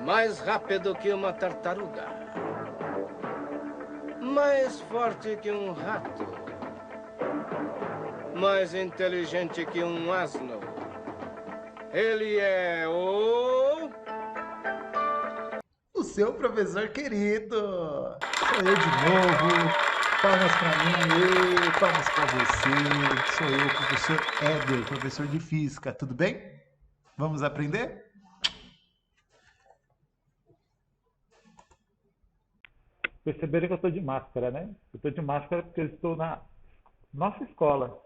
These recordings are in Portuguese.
mais rápido que uma tartaruga, mais forte que um rato, mais inteligente que um asno. Ele é o seu professor querido. Sou eu de novo. Palmas para mim e palmas para você. Sou eu, professor Éder, professor de física. Tudo bem? Vamos aprender? Perceberam que eu estou de máscara, né? Eu estou de máscara porque eu estou na nossa escola.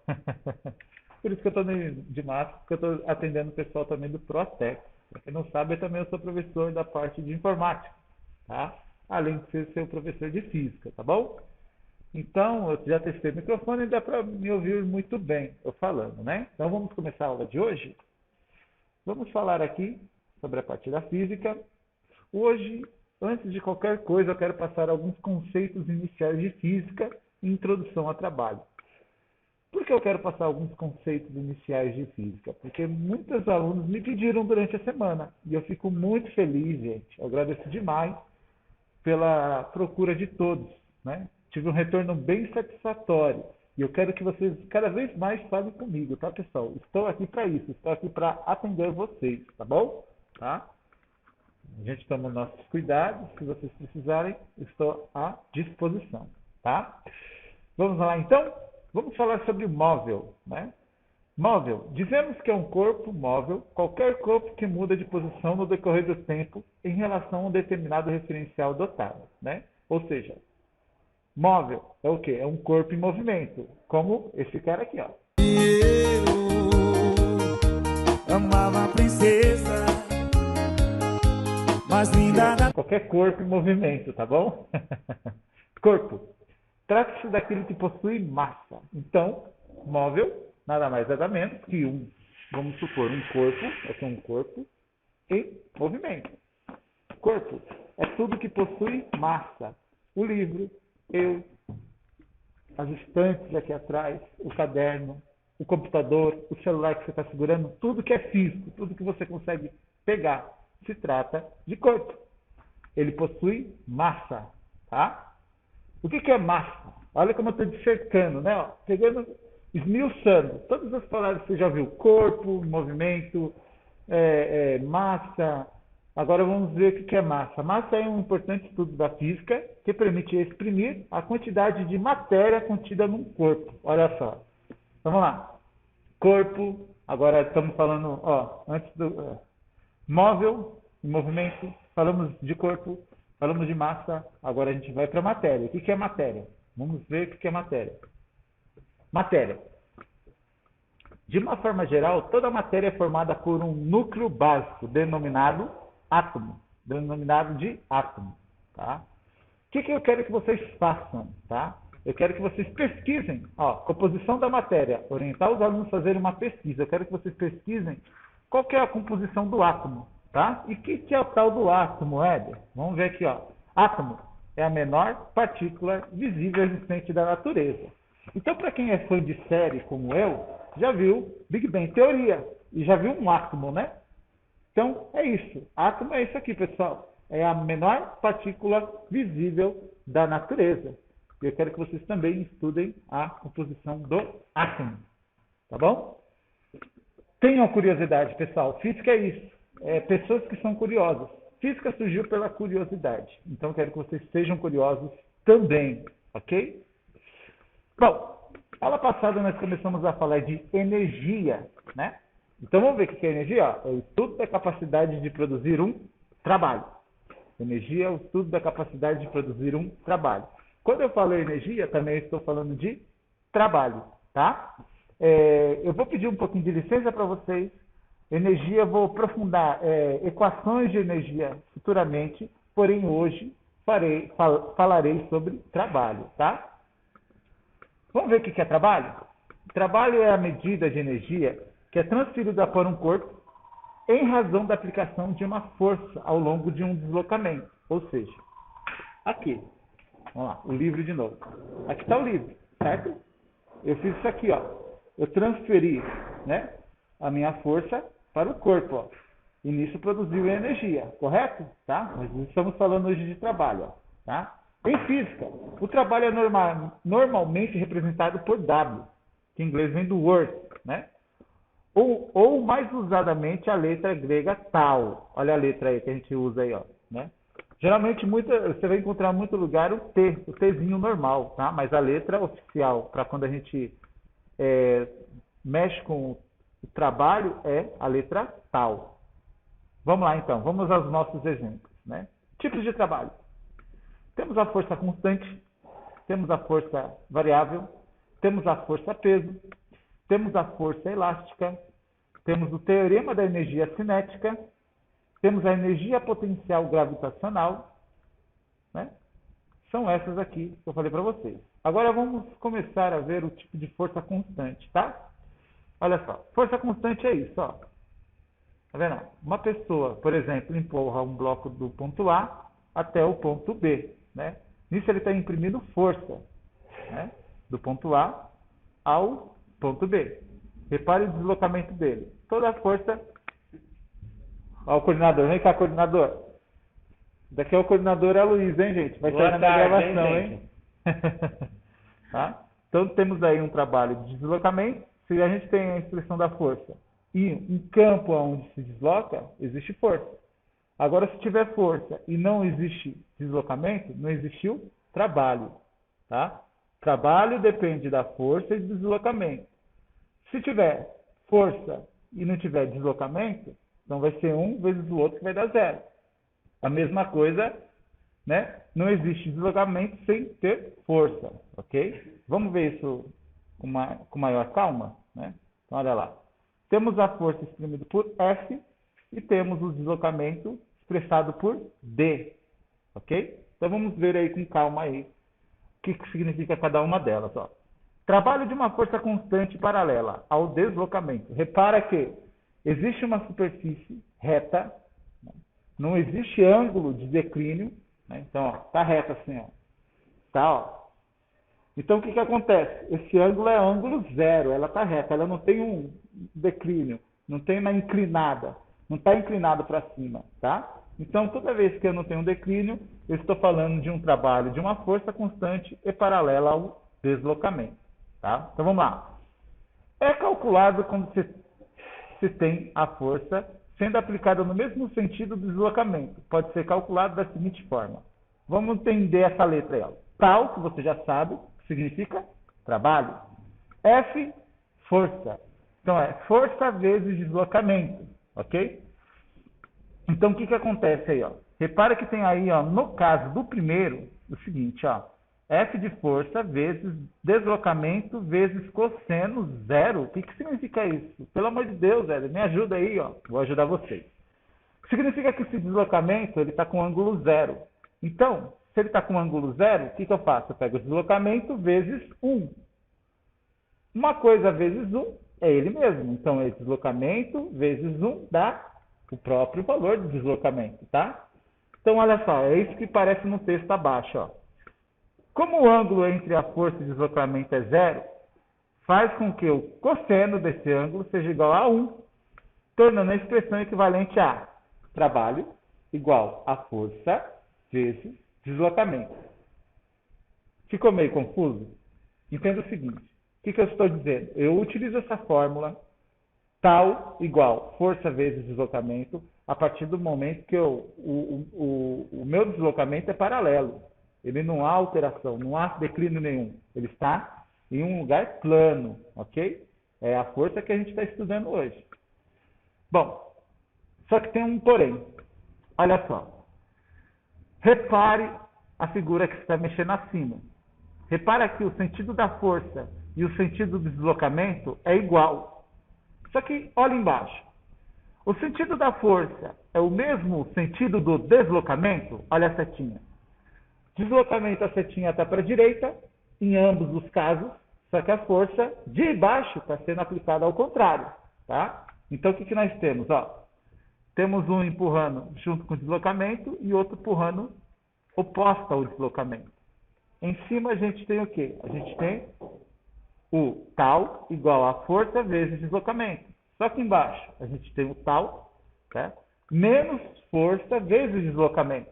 Por isso que eu estou de máscara, porque eu estou atendendo o pessoal também do Protex. Para quem não sabe, eu sou professor da parte de informática, tá? Além de ser seu professor de física, tá bom? Então, eu já testei o microfone e dá para me ouvir muito bem eu falando, né? Então, vamos começar a aula de hoje? Vamos falar aqui sobre a parte da física. Hoje, antes de qualquer coisa, eu quero passar alguns conceitos iniciais de física e introdução ao trabalho. Por que eu quero passar alguns conceitos iniciais de física? Porque muitos alunos me pediram durante a semana e eu fico muito feliz, gente. Eu agradeço demais pela procura de todos, né? Tive um retorno bem satisfatório e eu quero que vocês cada vez mais falem comigo, tá, pessoal? Estou aqui para isso, estou aqui para atender vocês, tá bom? Tá? A gente toma nossos cuidados, se vocês precisarem, estou à disposição, tá? Vamos lá então? Vamos falar sobre o móvel, né? Móvel. Dizemos que é um corpo móvel, qualquer corpo que muda de posição no decorrer do tempo em relação a um determinado referencial dotado, né? Ou seja, móvel é o quê? É um corpo em movimento, como esse cara aqui, ó. Eu amava a princesa, mais linda da... Qualquer corpo em movimento, tá bom? Corpo. Trata-se daquilo que possui massa. Então, móvel, nada mais nada menos que vamos supor, um corpo, esse é um corpo em movimento. Corpo é tudo que possui massa. O livro, eu, as estantes aqui atrás, o caderno, o computador, o celular que você está segurando, tudo que é físico, tudo que você consegue pegar, se trata de corpo. Ele possui massa, tá? O que é massa? Olha como eu estou dissertando, né? Ó, pegando, esmiuçando. Todas as palavras que você já viu. Corpo, movimento, massa. Agora vamos ver o que é massa. Massa é um importante estudo da física que permite exprimir a quantidade de matéria contida num corpo. Olha só. Vamos lá. Corpo. Agora estamos falando, ó, antes do móvel, movimento. Falamos de corpo. Falamos de massa, agora a gente vai para matéria. O que é matéria? Vamos ver o que é matéria. Matéria. De uma forma geral, toda matéria é formada por um núcleo básico, denominado átomo. Denominado de átomo. Tá? O que eu quero que vocês façam? Tá? Eu quero que vocês pesquisem. Ó, composição da matéria. Orientar os alunos a fazerem uma pesquisa. Eu quero que vocês pesquisem qual que é a composição do átomo. Tá? E o que é o tal do átomo, Éder? Vamos ver aqui, ó. Átomo é a menor partícula visível existente da natureza. Então, para quem é fã de série como eu, já viu Big Bang Teoria e já viu um átomo, né? Então, é isso. Átomo é isso aqui, pessoal. É a menor partícula visível da natureza. E eu quero que vocês também estudem a composição do átomo. Tá bom? Tenham curiosidade, pessoal. Física é isso. Pessoas que são curiosas. Física surgiu pela curiosidade. Então, quero que vocês sejam curiosos também, ok? Bom, aula passada nós começamos a falar de energia, né? Então, vamos ver o que é energia? É o estudo da capacidade de produzir um trabalho. Energia é o estudo da capacidade de produzir um trabalho. Quando eu falo energia, também estou falando de trabalho, tá? Eu vou pedir um pouquinho de licença para vocês. Energia, vou aprofundar equações de energia futuramente, porém hoje falarei sobre trabalho, tá? Vamos ver o que é trabalho? Trabalho é a medida de energia que é transferida por um corpo em razão da aplicação de uma força ao longo de um deslocamento. Ou seja, aqui, vamos lá, o livro de novo. Aqui está o livro, certo? Eu fiz isso aqui, ó. Eu transferi, né, a minha força para o corpo, ó. e nisso produziu energia, correto? Tá? Mas estamos falando hoje de trabalho, ó, tá? Em física, o trabalho é normalmente representado por W, que em inglês vem do work, né? Ou mais usadamente a letra grega tau. Olha a letra aí que a gente usa aí, ó, né? Geralmente você vai encontrar em muito lugar o Tzinho normal, tá? Mas a letra oficial para quando a gente mexe com o trabalho é a letra tau. Vamos lá então, vamos aos nossos exemplos, né? Tipos de trabalho. Temos a força constante, temos a força variável, temos a força peso, temos a força elástica, temos o teorema da energia cinética, temos a energia potencial gravitacional, né? São essas aqui que eu falei para vocês. Agora vamos começar a ver o tipo de força constante, tá? Olha só, força constante é isso, ó. Tá vendo? Uma pessoa, por exemplo, empurra um bloco do ponto A até o ponto B, né? Nisso ele está imprimindo força, né? Do ponto A ao ponto B. Repare o deslocamento dele. Toda a força... Ó, o coordenador. Vem cá, coordenador. Daqui é o coordenador é a Luiz, hein, gente? Vai sair na minha gravação, hein? Tá? Então, temos aí um trabalho de deslocamento. Se a gente tem a expressão da força e um campo onde se desloca, existe força. Agora, se tiver força e não existe deslocamento, não existiu trabalho. Tá? Trabalho depende da força e do deslocamento. Se tiver força e não tiver deslocamento, então vai ser 1 vezes o outro que vai dar 0. A mesma coisa, né? Não existe deslocamento sem ter força, ok? Vamos ver isso com maior calma, né? Então, olha lá. Temos a força exprimida por F e temos o deslocamento expressado por D, ok? Então, vamos ver aí com calma aí o que significa cada uma delas, ó. Trabalho de uma força constante paralela ao deslocamento. Repara que existe uma superfície reta, né? Não existe ângulo de declínio, né? Então, ó, tá reta assim, ó. Tá, ó. Então, o que acontece? Esse ângulo é ângulo zero, ela tá reta, ela não tem um declínio, não tem uma inclinada, não está inclinado para cima, tá? Então, toda vez que eu não tenho um declínio, eu estou falando de um trabalho de uma força constante e paralela ao deslocamento, tá? Então, vamos lá. É calculado quando se tem a força sendo aplicada no mesmo sentido do deslocamento. Pode ser calculado da seguinte forma. Vamos entender essa letra aí, ó. Tal, que você já sabe, que significa trabalho. F, força. Então, é força vezes deslocamento, ok? Então, o que acontece aí, ó? Repara que tem aí, ó, no caso do primeiro, o seguinte, ó. F de força vezes deslocamento vezes cosseno zero. O que significa isso? Pelo amor de Deus, velho, me ajuda aí, ó. Vou ajudar vocês. Significa que esse deslocamento ele está com ângulo zero. Então, se ele está com ângulo zero, o que eu faço? Eu pego o deslocamento vezes 1. Uma coisa vezes 1 é ele mesmo. Então, esse deslocamento vezes 1 dá o próprio valor do deslocamento, tá? Então, olha só, é isso que parece no texto abaixo, ó. Como o ângulo entre a força e o deslocamento é zero, faz com que o cosseno desse ângulo seja igual a 1, tornando a expressão equivalente a trabalho igual a força vezes deslocamento. Ficou meio confuso? Entenda o seguinte, o que eu estou dizendo? Eu utilizo essa fórmula, tal igual força vezes deslocamento, a partir do momento que o meu deslocamento é paralelo. Ele não há alteração, não há declínio nenhum. Ele está em um lugar plano, ok? É a força que a gente está estudando hoje. Bom, só que tem um porém. Olha só. Repare a figura que está mexendo acima. Repara que o sentido da força e o sentido do deslocamento é igual. Só que olha embaixo. O sentido da força é o mesmo sentido do deslocamento? Olha a setinha. Deslocamento, a setinha está para a direita, em ambos os casos, só que a força de baixo está sendo aplicada ao contrário, tá? Então, o que nós temos? Ó, temos um empurrando junto com o deslocamento e outro empurrando oposta ao deslocamento. Em cima, a gente tem o quê? A gente tem o tal igual a força vezes deslocamento. Só que embaixo, a gente tem o tal, tá? menos força vezes deslocamento.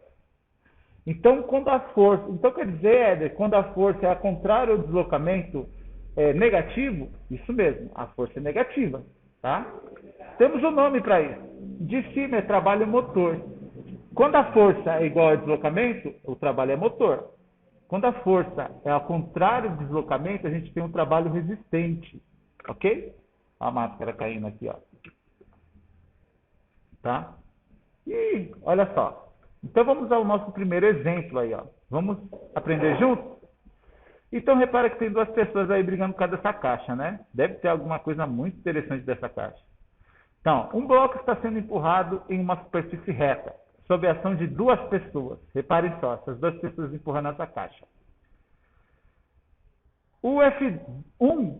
Então, quer dizer, Éder, quando a força é ao contrário do deslocamento negativo, isso mesmo, a força é negativa, tá? Temos um nome para isso. De cima é trabalho motor. Quando a força é igual ao deslocamento, o trabalho é motor. Quando a força é ao contrário do deslocamento, a gente tem um trabalho resistente, ok? A máscara caindo aqui, ó. Tá? E olha só. Então vamos ao nosso primeiro exemplo aí, ó. Vamos aprender junto? Então repara que tem duas pessoas aí brigando por causa dessa caixa, né? Deve ter alguma coisa muito interessante dessa caixa. Então, um bloco está sendo empurrado em uma superfície reta, sob a ação de duas pessoas. Reparem só, essas duas pessoas empurrando essa caixa. O F1,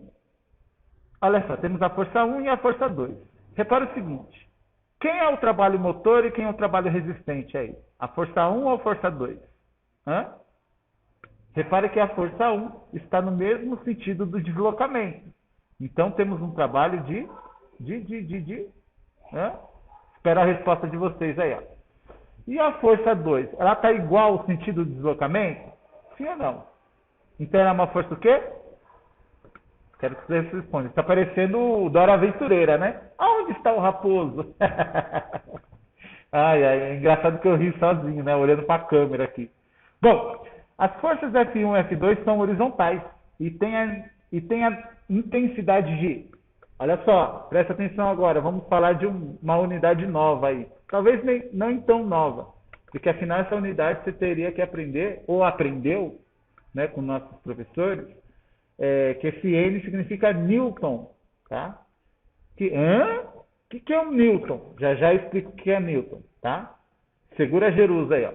olha só, temos a força 1 e a força 2. Repara o seguinte, quem é o trabalho motor e quem é o trabalho resistente aí? A força 1 ou a força 2? Repare que a força 1 está no mesmo sentido do deslocamento. Então, temos um trabalho Espero a resposta de vocês aí, ó. E a força 2? Ela está igual ao sentido do deslocamento? Sim ou não? Então, ela é uma força o quê? Quero que vocês respondam. Está parecendo o Dora Aventureira, né? Aonde está o raposo? É engraçado que eu ri sozinho, né? Olhando para a câmera aqui. Bom, as forças F1 e F2 são horizontais e tem a intensidade G. Olha só, presta atenção agora. Vamos falar de uma unidade nova aí. Talvez não tão nova, porque afinal essa unidade você teria que aprender, ou aprendeu, né, com nossos professores, que esse N significa Newton, tá? O que é um Newton? Já explico o que é Newton, tá? Segura a Jerusa aí, ó.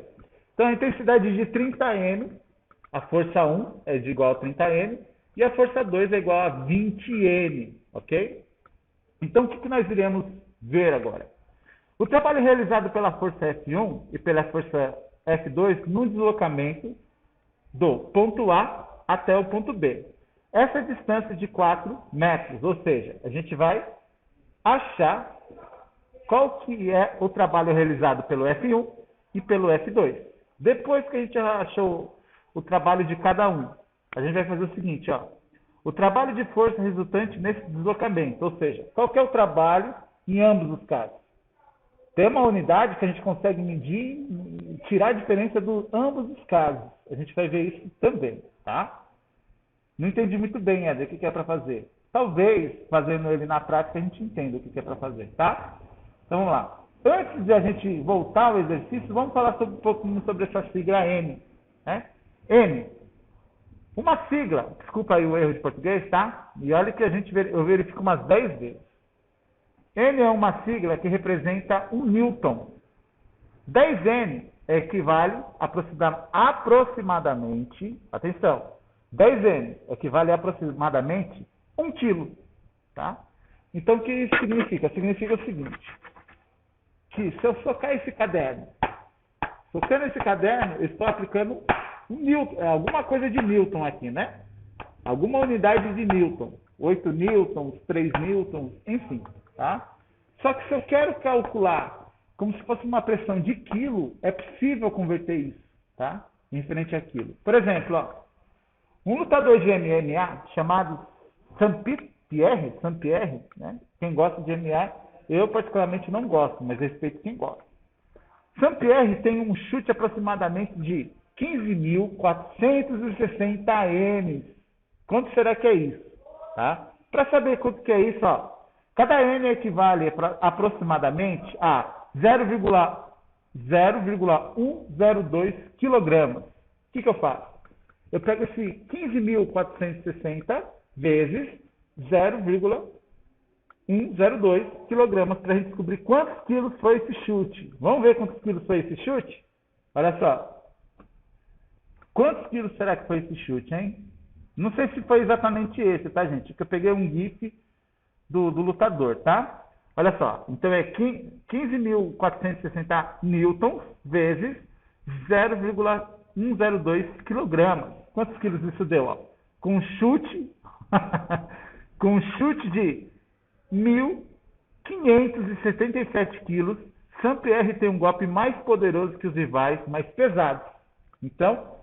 Então, a intensidade de 30N, a força 1 é de igual a 30N, e a força 2 é igual a 20N, ok? Então, o que nós iremos ver agora? O trabalho realizado pela força F1 e pela força F2 no deslocamento do ponto A até o ponto B. Essa distância de 4 metros, ou seja, a gente vai achar qual que é o trabalho realizado pelo F1 e pelo F2. Depois que a gente achou o trabalho de cada um, a gente vai fazer o seguinte, ó. O trabalho de força resultante nesse deslocamento, ou seja, qual que é o trabalho em ambos os casos. Tem uma unidade que a gente consegue medir e tirar a diferença de ambos os casos. A gente vai ver isso também, tá? Não entendi muito bem, Éder, o que é para fazer. Talvez, fazendo ele na prática, a gente entenda o que é para fazer, tá? Então, vamos lá. Antes de a gente voltar ao exercício, vamos falar um pouquinho sobre essa sigla N. Né? N. Uma sigla, desculpa aí o erro de português, tá? E olha que eu verifico umas 10 vezes. N é uma sigla que representa 1 Newton. 10N equivale aproximadamente, atenção, 10N equivale a aproximadamente 1 quilo. Tá? Então, o que isso significa? Significa o seguinte, que se eu socar esse caderno, socando esse caderno, eu estou aplicando alguma coisa de Newton aqui, né? Alguma unidade de Newton. 8 newtons, 3 newtons, enfim. Tá? Só que se eu quero calcular como se fosse uma pressão de quilo, é possível converter isso, tá? Em frente a quilo. Por exemplo, ó, um lutador de MMA chamado Saint-Pierre, né? Quem gosta de MMA, eu particularmente não gosto, mas respeito quem gosta. Saint-Pierre tem um chute aproximadamente de 15.460 N. Quanto será que é isso? Tá? Para saber quanto que é isso, ó, cada N equivale aproximadamente a 0,102 kg. O que eu faço? Eu pego esse 15.460 vezes 0,102 kg para a gente descobrir quantos quilos foi esse chute. Vamos ver quantos quilos foi esse chute? Olha só. Quantos quilos será que foi esse chute, hein? Não sei se foi exatamente esse, tá, gente? Porque eu peguei um GIF do lutador, tá? Olha só. Então, é 15.460 newtons vezes 0,102 kg. Quantos quilos isso deu? Ó? Com um chute, com um chute de 1.577 quilos, Saint-Pierre tem um golpe mais poderoso que os rivais, mais pesados. Então,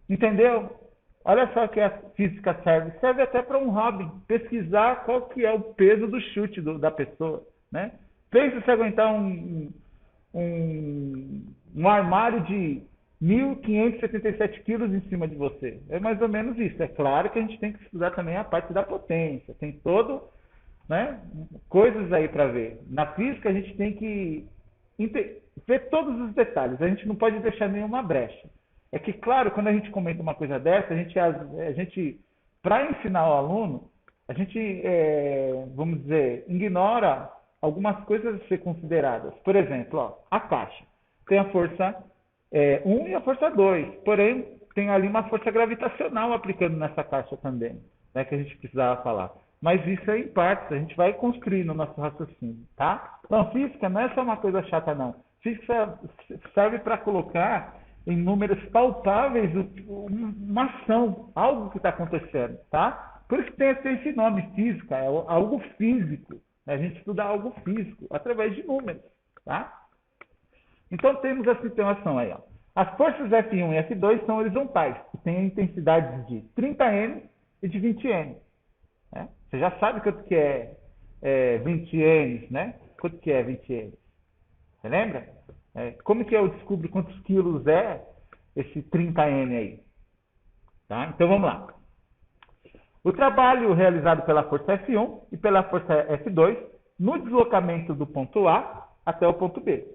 entendeu? Olha só que a física serve. Serve até para um hobby. Pesquisar qual que é o peso do chute da pessoa, né? Pensa se aguentar um armário de 1.577 quilos em cima de você. É mais ou menos isso. É claro que a gente tem que estudar também a parte da potência. Tem todo, né, coisas aí para ver. Na física a gente tem que ver todos os detalhes. A gente não pode deixar nenhuma brecha. É que, claro, quando a gente comenta uma coisa dessa, a gente para ensinar o aluno, a gente, vamos dizer, ignora algumas coisas a ser consideradas. Por exemplo, ó, a caixa tem a força 1 e a força 2, porém tem ali uma força gravitacional aplicando nessa caixa também, né, que a gente precisava falar. Mas isso é em partes, a gente vai construir no nosso raciocínio, tá? Então, física não é só uma coisa chata, não. Física serve para colocar em números palpáveis uma ação, algo que está acontecendo, tá? Por isso que tem esse nome, física, é algo físico. A gente estuda algo físico através de números, tá? Então temos a situação aí, ó. As forças F1 e F2 são horizontais, e têm intensidades de 30N e de 20N. Né? Você já sabe quanto que é 20N, né? Quanto que é 20N? Você lembra? Como que eu descubro quantos quilos é esse 30N aí? Tá? Então vamos lá. O trabalho realizado pela força F1 e pela força F2 no deslocamento do ponto A até o ponto B.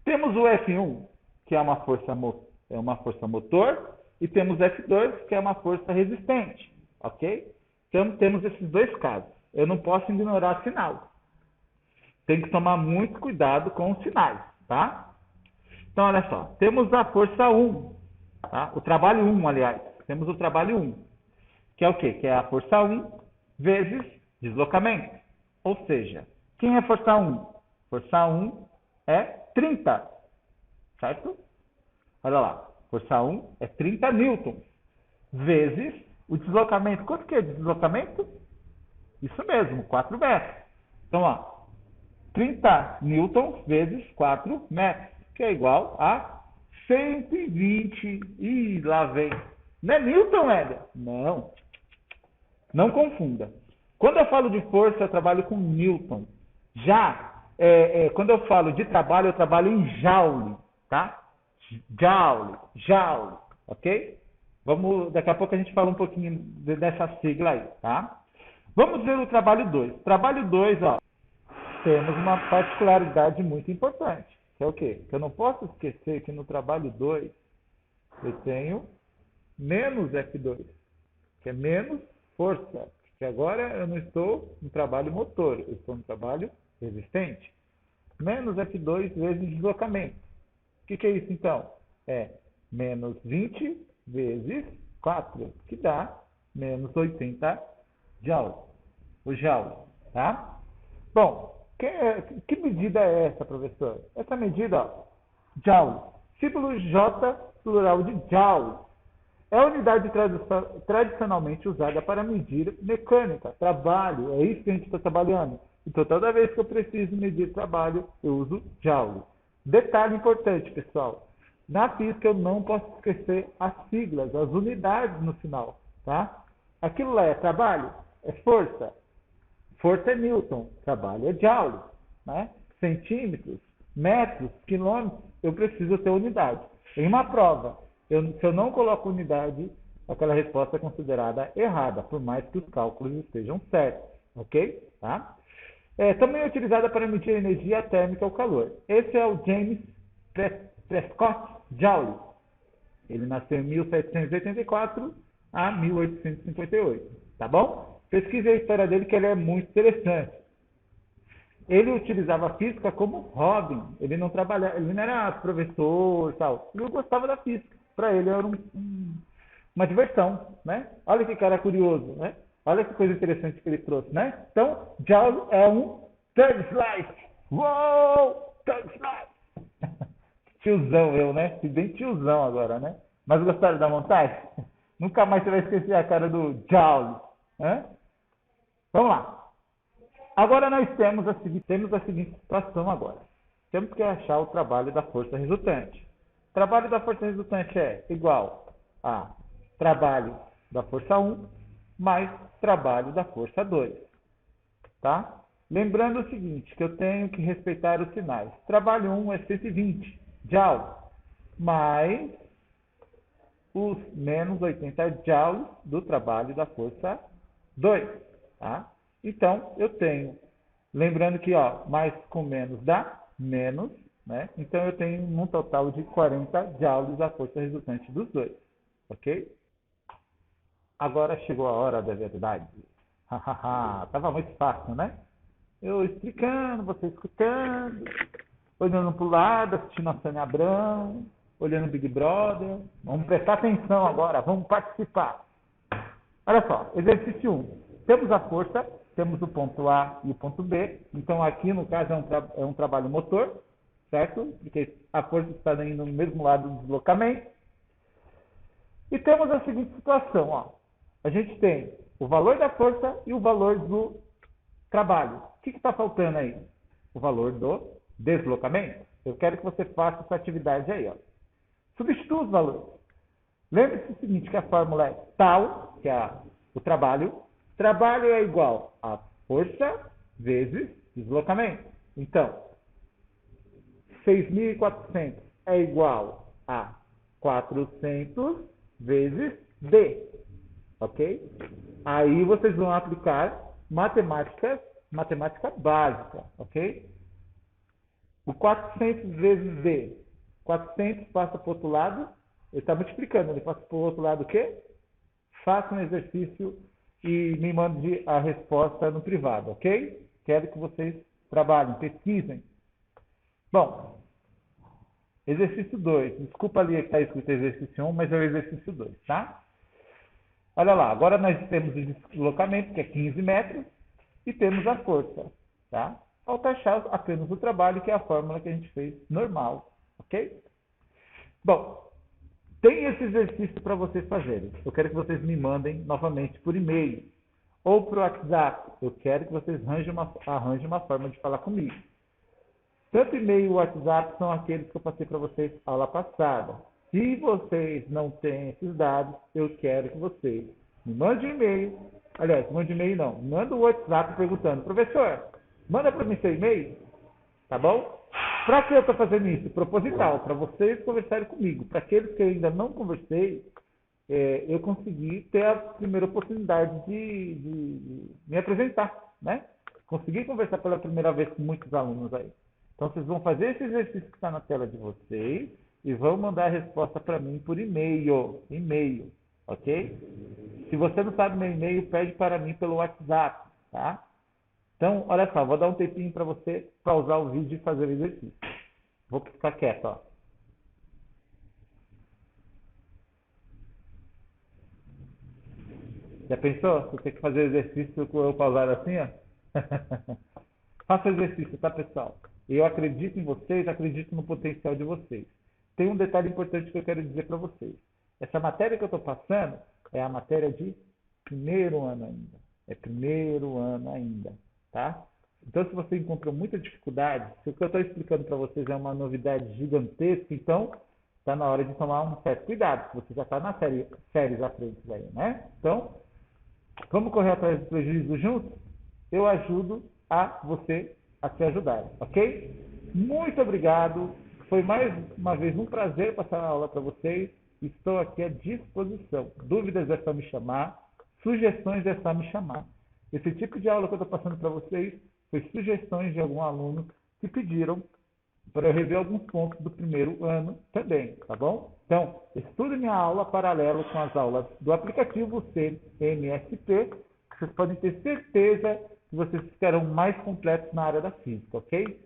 Temos o F1, que é uma força motor, e temos F2, que é uma força resistente. Ok? Então temos esses dois casos. Eu não posso ignorar sinal. Tem que tomar muito cuidado com os sinais, tá? Então, olha só. Temos a força 1, tá? O trabalho 1, aliás. Temos o trabalho 1, que é o quê? Que é a força 1 vezes deslocamento. Ou seja, quem é força 1? Força 1 é 30, certo? Olha lá. Força 1 é 30 newtons vezes o deslocamento. Quanto que é de deslocamento? Isso mesmo, 4 metros. Então, ó. 30 newtons vezes 4 metros, que é igual a 120. Ih, lá vem. Não é newton, Éder? Não. Não confunda. Quando eu falo de força, eu trabalho com newton. Já, quando eu falo de trabalho, eu trabalho em joule, tá? Joule, ok? Daqui a pouco a gente fala um pouquinho dessa sigla aí, tá? Vamos ver o trabalho 2. Trabalho 2, ó. Temos uma particularidade muito importante, que é o quê? Que eu não posso esquecer que no trabalho 2 eu tenho menos F2, que é menos força, porque agora eu não estou no trabalho motor, eu estou no trabalho resistente. Menos F2 vezes deslocamento. O que é isso então? É menos 20 vezes 4, que dá menos 80 joules. O joule, tá? Bom, que medida é essa, professor? Essa medida, ó, joule. Símbolo J, plural de joule. É a unidade tradicionalmente usada para medir mecânica, trabalho. É isso que a gente está trabalhando. Então, toda vez que eu preciso medir trabalho, eu uso joule. Detalhe importante, pessoal. Na física, eu não posso esquecer as siglas, as unidades no final. Tá? Aquilo lá é trabalho? É força? Força é newton, trabalho é joule, né? Centímetros, metros, quilômetros, eu preciso ter unidade. Em uma prova, se eu não coloco unidade, aquela resposta é considerada errada, por mais que os cálculos estejam certos, ok? Tá? Também é utilizada para medir a energia térmica ou calor. Esse é o James Prescott Joule. Ele nasceu em 1784 a 1858, tá bom? Pesquise a história dele, que ele é muito interessante. Ele utilizava a física como hobby. Ele não trabalhava, ele não era professor e tal. Ele gostava da física. Para ele era uma diversão, né? Olha que cara curioso, né? Olha que coisa interessante que ele trouxe, né? Então, Joule é um third slice. Uou! Third slice! Tiozão eu, né? Fui bem tiozão agora, né? Mas gostaram da montagem? Nunca mais você vai esquecer a cara do Joule, né? Vamos lá. Agora nós temos a seguinte situação agora. Temos que achar o trabalho da força resultante. O trabalho da força resultante é igual a trabalho da força 1 mais trabalho da força 2. Tá? Lembrando o seguinte, que eu tenho que respeitar os sinais. Trabalho 1 é 120 joules, mais os menos 80 joules do trabalho da força 2. Tá? Então, eu tenho, lembrando que mais com menos dá menos, né? Então, eu tenho um total de 40 joules a força resultante dos dois. Ok? Agora chegou a hora da verdade. Tava muito fácil, né? Eu explicando, você escutando, olhando para o lado, assistindo a Sônia Abrão, olhando o Big Brother. Vamos prestar atenção agora, vamos participar. Olha só, exercício 1. Temos a força, temos o ponto A e o ponto B. Então, aqui, no caso, é um trabalho motor, certo? Porque a força está indo no mesmo lado do deslocamento. E temos a seguinte situação, ó. A gente tem o valor da força e o valor do trabalho. O que está faltando aí? O valor do deslocamento. Eu quero que você faça essa atividade aí, ó. Substitua os valores. Lembre-se o seguinte, que a fórmula é tal, que é o trabalho. Trabalho é igual a força vezes deslocamento. Então, 6.400 é igual a 400 vezes D. Ok? Aí vocês vão aplicar matemática básica. Ok? O 400 vezes D. 400 passa para o outro lado. Ele está multiplicando. Ele passa para o outro lado o quê? Faça um exercício e me mande a resposta no privado, ok? Quero que vocês trabalhem, pesquisem. Bom, exercício 2. Desculpa ali que está escrito exercício 1, mas é o exercício 2, tá? Olha lá, agora nós temos o deslocamento, que é 15 metros, e temos a força, tá? Falta achar apenas o trabalho, que é a fórmula que a gente fez normal, ok? Bom, tem esse exercício para vocês fazerem. Eu quero que vocês me mandem novamente por e-mail ou por WhatsApp. Eu quero que vocês arranjem uma forma de falar comigo. Tanto e-mail e WhatsApp são aqueles que eu passei para vocês na aula passada. Se vocês não têm esses dados, eu quero que vocês me mandem um e-mail. Aliás, mande e-mail não. Manda um WhatsApp perguntando, professor, manda para mim seu e-mail, tá bom? Para que eu estou fazendo isso? Proposital, para vocês conversarem comigo. Para aqueles que eu ainda não conversei, eu consegui ter a primeira oportunidade de me apresentar, né? Consegui conversar pela primeira vez com muitos alunos aí. Então, vocês vão fazer esse exercício que está na tela de vocês e vão mandar a resposta para mim por e-mail, ok? Se você não sabe meu e-mail, pede para mim pelo WhatsApp, tá? Então, olha só, vou dar um tempinho para você pausar o vídeo e fazer o exercício. Vou ficar quieto, ó. Já pensou? Você tem que fazer o exercício com eu pausar assim, ó? Faça o exercício, tá, pessoal? Eu acredito em vocês, acredito no potencial de vocês. Tem um detalhe importante que eu quero dizer para vocês. Essa matéria que eu estou passando é a matéria de primeiro ano ainda. É primeiro ano ainda. Tá? Então, se você encontrou muita dificuldade, se o que eu estou explicando para vocês é uma novidade gigantesca, então está na hora de tomar um certo cuidado, porque você já está na séries à frente aí, né? Então, vamos correr atrás do prejuízo juntos? Eu ajudo a você a se ajudar, ok? Muito obrigado. Foi mais uma vez um prazer passar a aula para vocês. Estou aqui à disposição. Dúvidas é só me chamar, sugestões é só me chamar. Esse tipo de aula que eu estou passando para vocês foi sugestões de algum aluno que pediram para eu rever alguns pontos do primeiro ano também, tá bom? Então, estude minha aula paralelo com as aulas do aplicativo CMSP, que vocês podem ter certeza que vocês ficarão mais completos na área da física, ok?